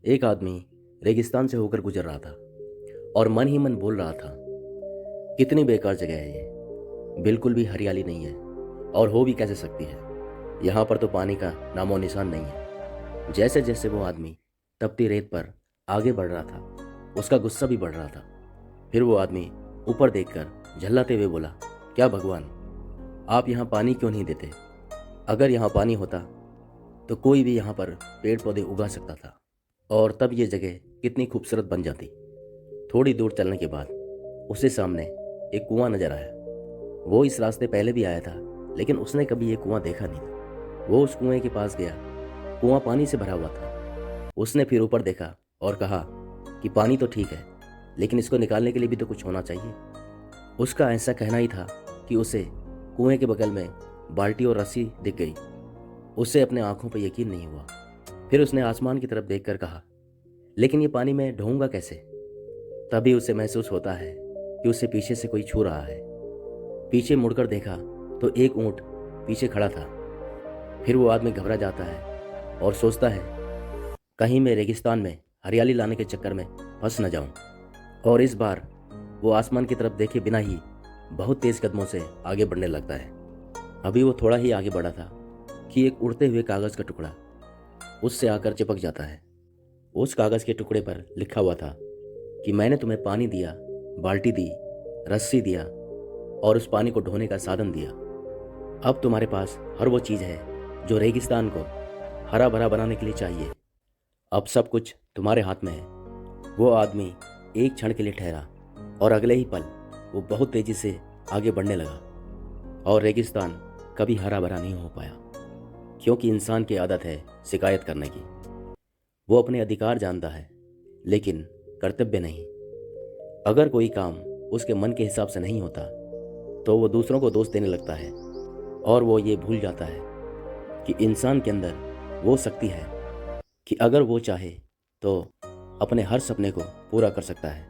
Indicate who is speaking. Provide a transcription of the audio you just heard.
Speaker 1: एक आदमी रेगिस्तान से होकर गुजर रहा था और मन ही मन बोल रहा था, कितनी बेकार जगह है ये। बिल्कुल भी हरियाली नहीं है और हो भी कैसे सकती है। यहाँ पर तो पानी का नामो निशान नहीं है। जैसे जैसे वो आदमी तपती रेत पर आगे बढ़ रहा था, उसका गुस्सा भी बढ़ रहा था। फिर वो आदमी ऊपर देखकर झल्लाते हुए बोला, क्या भगवान, आप यहाँ पानी क्यों नहीं देते? अगर यहाँ पानी होता तो कोई भी यहाँ पर पेड़ पौधे उगा सकता था और तब ये जगह कितनी खूबसूरत बन जाती। थोड़ी दूर चलने के बाद उसे सामने एक कुआं नजर आया। वो इस रास्ते पहले भी आया था, लेकिन उसने कभी ये कुआं देखा नहीं। वो उस कुएं के पास गया। कुआं पानी से भरा हुआ था। उसने फिर ऊपर देखा और कहा कि पानी तो ठीक है, लेकिन इसको निकालने के लिए भी तो कुछ होना चाहिए। उसका ऐसा कहना ही था कि उसे कुएं के बगल में बाल्टी और रस्सी दिख गई। उसे अपने आंखों पर यकीन नहीं हुआ। फिर उसने आसमान की तरफ देखकर कहा, लेकिन ये पानी मैं ढोऊंगा कैसे? तभी उसे महसूस होता है कि उसे पीछे से कोई छू रहा है। पीछे मुड़कर देखा तो एक ऊंट पीछे खड़ा था। फिर वो आदमी घबरा जाता है और सोचता है, कहीं मैं रेगिस्तान में हरियाली लाने के चक्कर में फंस न जाऊं। और इस बार वो आसमान की तरफ देखे बिना ही बहुत तेज कदमों से आगे बढ़ने लगता है। अभी वो थोड़ा ही आगे बढ़ा था कि एक उड़ते हुए कागज का टुकड़ा उससे आकर चिपक जाता है। उस कागज के टुकड़े पर लिखा हुआ था कि मैंने तुम्हें पानी दिया, बाल्टी दी, रस्सी दिया और उस पानी को ढोने का साधन दिया। अब तुम्हारे पास हर वो चीज़ है जो रेगिस्तान को हरा भरा बनाने के लिए चाहिए। अब सब कुछ तुम्हारे हाथ में है। वो आदमी एक क्षण के लिए ठहरा और अगले ही पल वो बहुत तेजी से आगे बढ़ने लगा। और रेगिस्तान कभी हरा भरा नहीं हो पाया, क्योंकि इंसान की आदत है शिकायत करने की। वो अपने अधिकार जानता है, लेकिन कर्तव्य नहीं। अगर कोई काम उसके मन के हिसाब से नहीं होता तो वो दूसरों को दोष देने लगता है और वो ये भूल जाता है कि इंसान के अंदर वो शक्ति है कि अगर वो चाहे तो अपने हर सपने को पूरा कर सकता है।